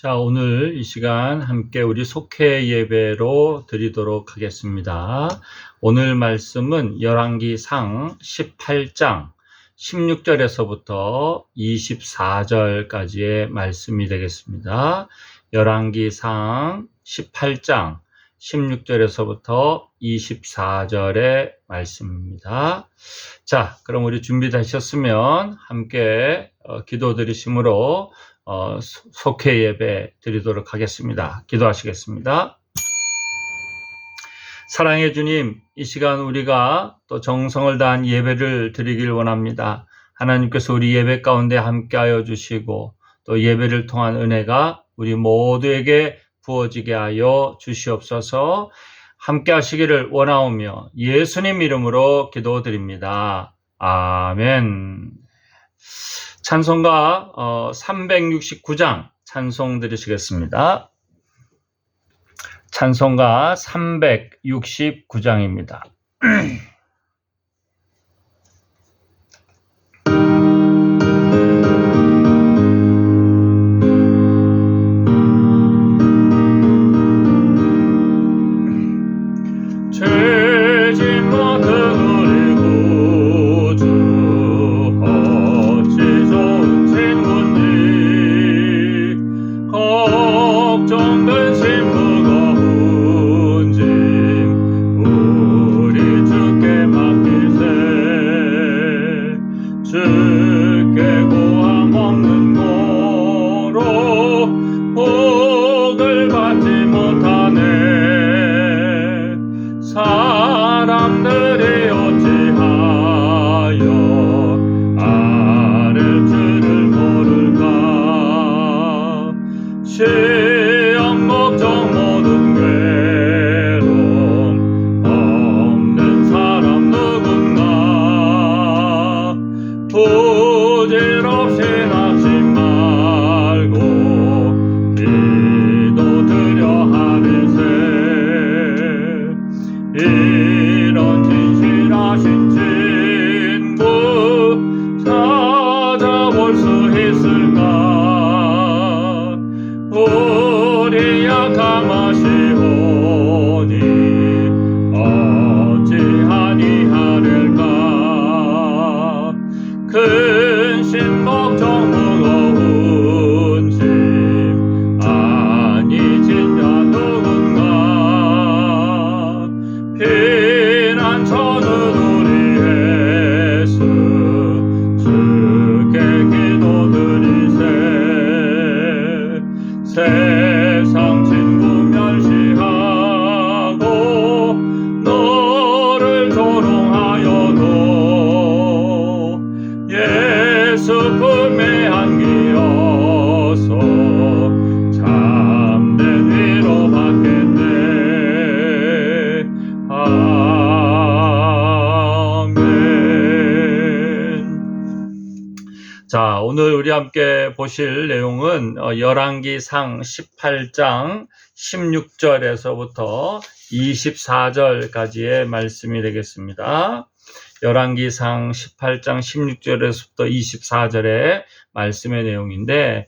자, 오늘 이 시간 함께 우리 속회 예배로 드리도록 하겠습니다. 오늘 말씀은 열왕기상 18장 16절에서부터 24절까지의 말씀이 되겠습니다. 열왕기상 18장 16절에서부터 24절의 말씀입니다. 자, 그럼 우리 준비되셨으면 함께 기도 드리심으로 속회 예배 드리도록 하겠습니다. 기도하시겠습니다. 사랑의 주님, 이 시간 우리가 또 정성을 다한 예배를 드리길 원합니다. 하나님께서 우리 예배 가운데 함께하여 주시고 또 예배를 통한 은혜가 우리 모두에게 부어지게 하여 주시옵소서. 함께 하시기를 원하오며 예수님 이름으로 기도드립니다. 아멘. 찬송가 369장 찬송 드리시겠습니다. 찬송가 369장입니다. 이런 진실하신 친구 찾아볼 수 있을까? 우리 약함하시오니 어찌하니 하릴까? 근심 걱정 무거운 짐 아니 진짜 누군가 피난처는 우리 예수 주께 기도드리세. 세상 친구 멸시하고 너를 조롱하여도 예수 품에 안기어서 참된 위로 받겠네. 자, 오늘 우리 함께 보실 내용은 열왕기상 18장 16절에서부터 24절까지의 말씀이 되겠습니다. 열왕기상 18장 16절에서부터 24절의 말씀의 내용인데,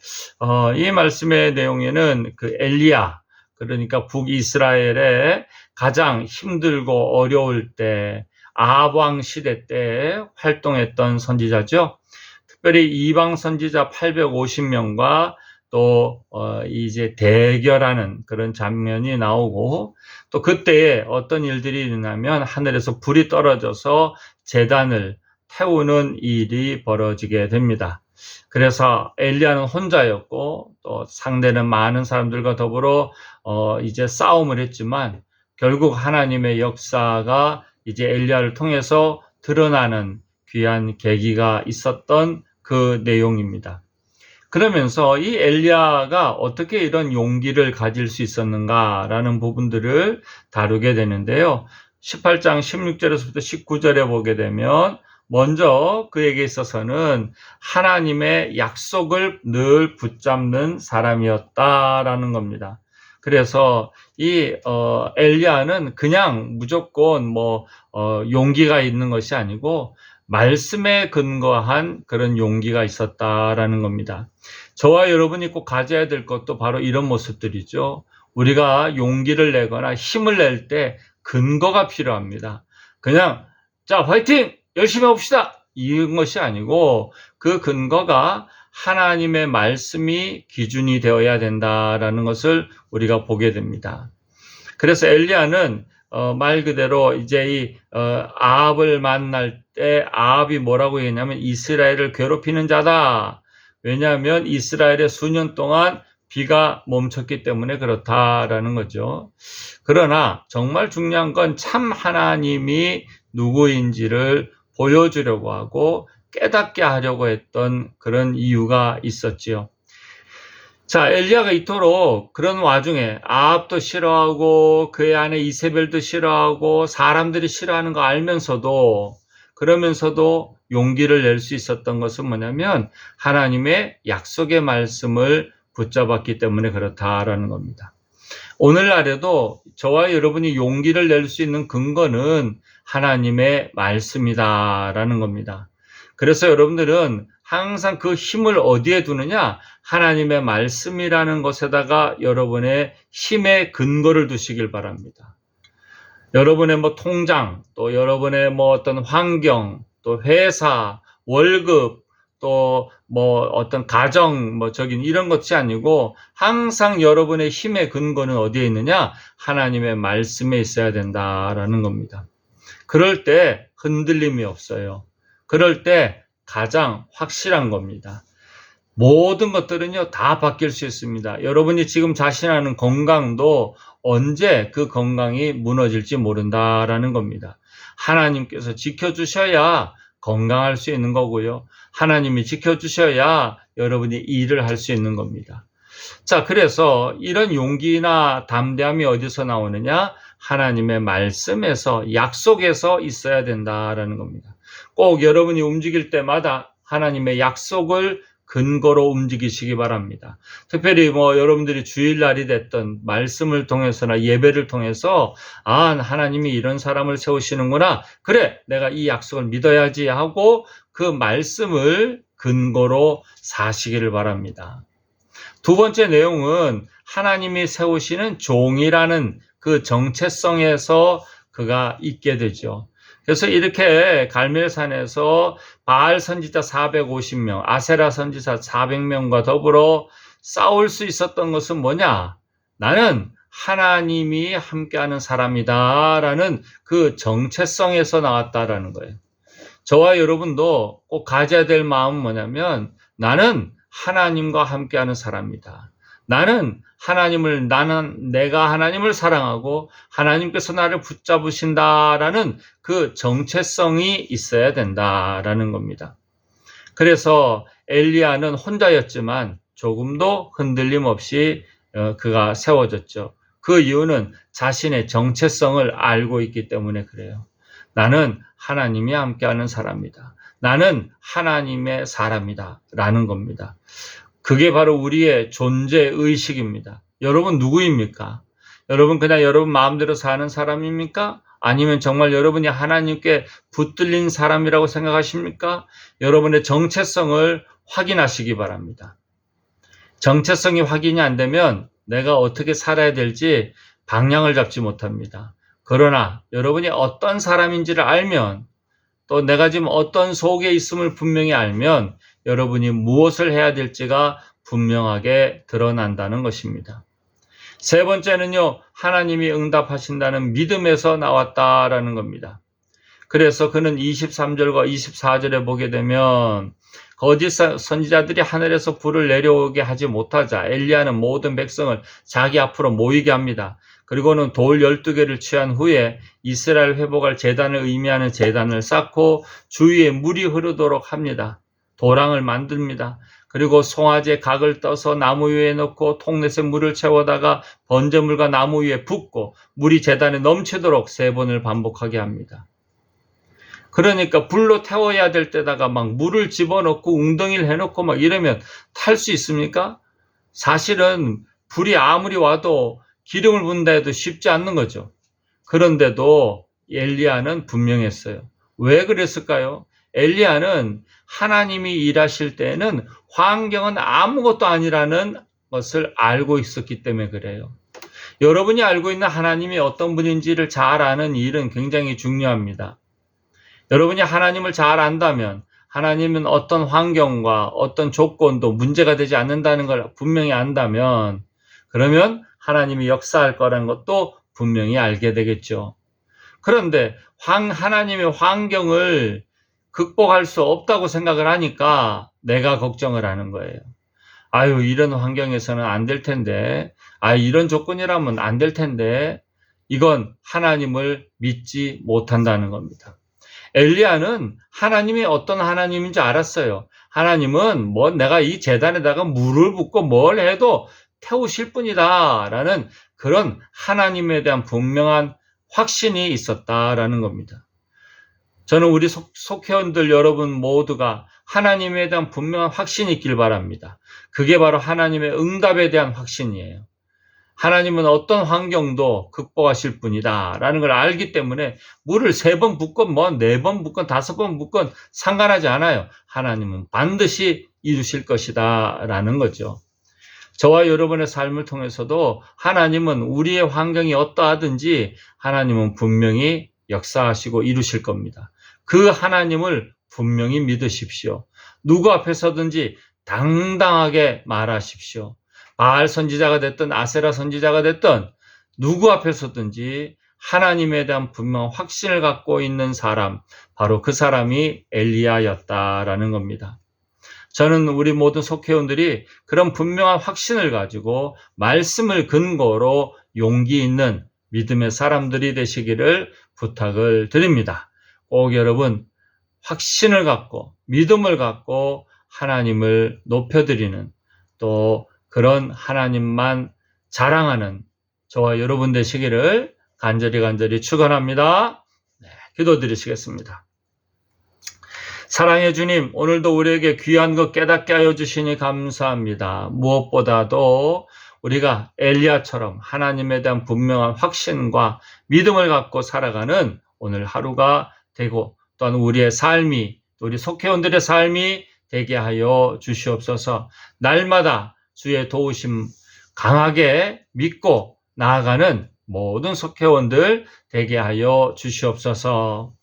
이 말씀의 내용에는 그 엘리야, 그러니까 북이스라엘의 가장 힘들고 어려울 때, 아합 왕 시대 때 활동했던 선지자죠. 특별히 이방 선지자 850명과 또 이제 대결하는 그런 장면이 나오고, 또 그때에 어떤 일들이 일어나면 하늘에서 불이 떨어져서 제단을 태우는 일이 벌어지게 됩니다. 그래서 엘리야는 혼자였고 또 상대는 많은 사람들과 더불어 이제 싸움을 했지만 결국 하나님의 역사가 이제 엘리야를 통해서 드러나는 귀한 계기가 있었던 그 내용입니다. 그러면서 이 엘리야가 어떻게 이런 용기를 가질 수 있었는가라는 부분들을 다루게 되는데요. 18장 16절에서부터 19절에 보게 되면 먼저 그에게 있어서는 하나님의 약속을 늘 붙잡는 사람이었다라는 겁니다. 그래서 이 엘리야는 그냥 무조건 용기가 있는 것이 아니고 말씀에 근거한 그런 용기가 있었다라는 겁니다. 저와 여러분이 꼭 가져야 될 것도 바로 이런 모습들이죠. 우리가 용기를 내거나 힘을 낼 때 근거가 필요합니다. 그냥 자 화이팅! 열심히 해봅시다! 이런 것이 아니고 그 근거가 하나님의 말씀이 기준이 되어야 된다라는 것을 우리가 보게 됩니다. 그래서 엘리야는 말 그대로 이제 이 아합을 만날 때 아합이 뭐라고 했냐면 이스라엘을 괴롭히는 자다. 왜냐하면 이스라엘에 수년 동안 비가 멈췄기 때문에 그렇다라는 거죠. 그러나 정말 중요한 건 참 하나님이 누구인지를 보여주려고 하고 깨닫게 하려고 했던 그런 이유가 있었지요. 자, 엘리야가 이토록 그런 와중에 아합도 싫어하고 그의 아내 이세벨도 싫어하고 사람들이 싫어하는 거 알면서도 그러면서도 용기를 낼 수 있었던 것은 뭐냐면 하나님의 약속의 말씀을 붙잡았기 때문에 그렇다라는 겁니다. 오늘날에도 저와 여러분이 용기를 낼 수 있는 근거는 하나님의 말씀이다라는 겁니다. 그래서 여러분들은 항상 그 힘을 어디에 두느냐? 하나님의 말씀이라는 것에다가 여러분의 힘의 근거를 두시길 바랍니다. 여러분의 통장, 또 여러분의 어떤 환경, 또 회사, 월급, 또 어떤 가정, 이런 것이 아니고 항상 여러분의 힘의 근거는 어디에 있느냐? 하나님의 말씀에 있어야 된다라는 겁니다. 그럴 때 흔들림이 없어요. 그럴 때 가장 확실한 겁니다. 모든 것들은요, 다 바뀔 수 있습니다. 여러분이 지금 자신하는 건강도 언제 그 건강이 무너질지 모른다라는 겁니다. 하나님께서 지켜주셔야 건강할 수 있는 거고요. 하나님이 지켜주셔야 여러분이 일을 할 수 있는 겁니다. 자, 그래서 이런 용기나 담대함이 어디서 나오느냐? 하나님의 말씀에서, 약속에서 있어야 된다라는 겁니다. 꼭 여러분이 움직일 때마다 하나님의 약속을 근거로 움직이시기 바랍니다. 특별히 여러분들이 주일날이 됐던 말씀을 통해서나 예배를 통해서 하나님이 이런 사람을 세우시는구나. 그래, 내가 이 약속을 믿어야지 하고 그 말씀을 근거로 사시기를 바랍니다. 두 번째 내용은 하나님이 세우시는 종이라는 그 정체성에서 그가 있게 되죠. 그래서 이렇게 갈멜산에서 바알 선지자 450명, 아세라 선지자 400명과 더불어 싸울 수 있었던 것은 뭐냐? 나는 하나님이 함께하는 사람이다 라는 그 정체성에서 나왔다라는 거예요. 저와 여러분도 꼭 가져야 될 마음은 뭐냐면 나는 하나님과 함께하는 사람이다. 내가 하나님을 사랑하고 하나님께서 나를 붙잡으신다라는 그 정체성이 있어야 된다라는 겁니다. 그래서 엘리야는 혼자였지만 조금도 흔들림 없이 그가 세워졌죠. 그 이유는 자신의 정체성을 알고 있기 때문에 그래요. 나는 하나님이 함께하는 사람이다. 나는 하나님의 사람이다 라는 겁니다. 그게 바로 우리의 존재의식입니다. 여러분 누구입니까? 여러분 그냥 여러분 마음대로 사는 사람입니까? 아니면 정말 여러분이 하나님께 붙들린 사람이라고 생각하십니까? 여러분의 정체성을 확인하시기 바랍니다. 정체성이 확인이 안 되면 내가 어떻게 살아야 될지 방향을 잡지 못합니다. 그러나 여러분이 어떤 사람인지를 알면 또 내가 지금 어떤 속에 있음을 분명히 알면 여러분이 무엇을 해야 될지가 분명하게 드러난다는 것입니다. 세 번째는요, 하나님이 응답하신다는 믿음에서 나왔다라는 겁니다. 그래서 그는 23절과 24절에 보게 되면 거짓 선지자들이 하늘에서 불을 내려오게 하지 못하자 엘리야는 모든 백성을 자기 앞으로 모이게 합니다. 그리고는 돌 12개를 취한 후에 이스라엘 회복할 제단을 의미하는 제단을 쌓고 주위에 물이 흐르도록 합니다. 도랑을 만듭니다. 그리고 송아지의 각을 떠서 나무 위에 넣고 통넷에 물을 채워다가 번제물과 나무 위에 붓고 물이 제단에 넘치도록 3번을 반복하게 합니다. 그러니까 불로 태워야 될 때다가 막 물을 집어넣고 웅덩이를 해놓고 막 이러면 탈 수 있습니까? 사실은 불이 아무리 와도 기름을 붓는다 해도 쉽지 않는 거죠. 그런데도 엘리야는 분명했어요. 왜 그랬을까요? 엘리야는 하나님이 일하실 때에는 환경은 아무것도 아니라는 것을 알고 있었기 때문에 그래요. 여러분이 알고 있는 하나님이 어떤 분인지를 잘 아는 일은 굉장히 중요합니다. 여러분이 하나님을 잘 안다면 하나님은 어떤 환경과 어떤 조건도 문제가 되지 않는다는 걸 분명히 안다면 그러면 하나님이 역사할 거라는 것도 분명히 알게 되겠죠. 그런데 하나님의 환경을 극복할 수 없다고 생각을 하니까 내가 걱정을 하는 거예요. 아유, 이런 환경에서는 안 될 텐데, 이런 조건이라면 안 될 텐데, 이건 하나님을 믿지 못한다는 겁니다. 엘리야는 하나님이 어떤 하나님인지 알았어요. 하나님은 내가 이 제단에다가 물을 붓고 뭘 해도 태우실 뿐이다 라는 그런 하나님에 대한 분명한 확신이 있었다라는 겁니다. 저는 우리 속회원들 여러분 모두가 하나님에 대한 분명한 확신이 있길 바랍니다. 그게 바로 하나님의 응답에 대한 확신이에요. 하나님은 어떤 환경도 극복하실 분이다 라는 걸 알기 때문에 물을 3번 붓건 4번 붓건 5번 붓건 상관하지 않아요. 하나님은 반드시 이루실 것이다 라는 거죠. 저와 여러분의 삶을 통해서도 하나님은 우리의 환경이 어떠하든지 하나님은 분명히 역사하시고 이루실 겁니다. 그 하나님을 분명히 믿으십시오. 누구 앞에서든지 당당하게 말하십시오. 바알 선지자가 됐든 아세라 선지자가 됐든 누구 앞에서든지 하나님에 대한 분명한 확신을 갖고 있는 사람, 바로 그 사람이 엘리야였다라는 겁니다. 저는 우리 모든 속회원들이 그런 분명한 확신을 가지고 말씀을 근거로 용기 있는 믿음의 사람들이 되시기를 부탁을 드립니다. 꼭 여러분 확신을 갖고 믿음을 갖고 하나님을 높여드리는 또 그런 하나님만 자랑하는 저와 여러분 되시기를 간절히 축원합니다. 기도드리시겠습니다. 사랑의 주님, 오늘도 우리에게 귀한 것 깨닫게 하여 주시니 감사합니다. 무엇보다도 우리가 엘리야처럼 하나님에 대한 분명한 확신과 믿음을 갖고 살아가는 오늘 하루가 되고 또한 우리의 삶이, 우리 속회원들의 삶이 되게 하여 주시옵소서. 날마다 주의 도우심 강하게 믿고 나아가는 모든 속회원들 되게 하여 주시옵소서.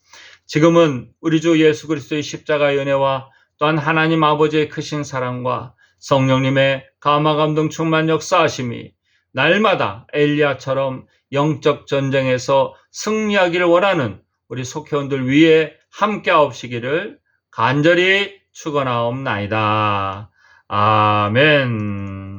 지금은 우리 주 예수 그리스도의 십자가의 은혜와 또한 하나님 아버지의 크신 사랑과 성령님의 감화 감동 충만 역사하심이 날마다 엘리야처럼 영적 전쟁에서 승리하기를 원하는 우리 속회원들 위에 함께하옵시기를 간절히 축원하옵나이다. 아멘.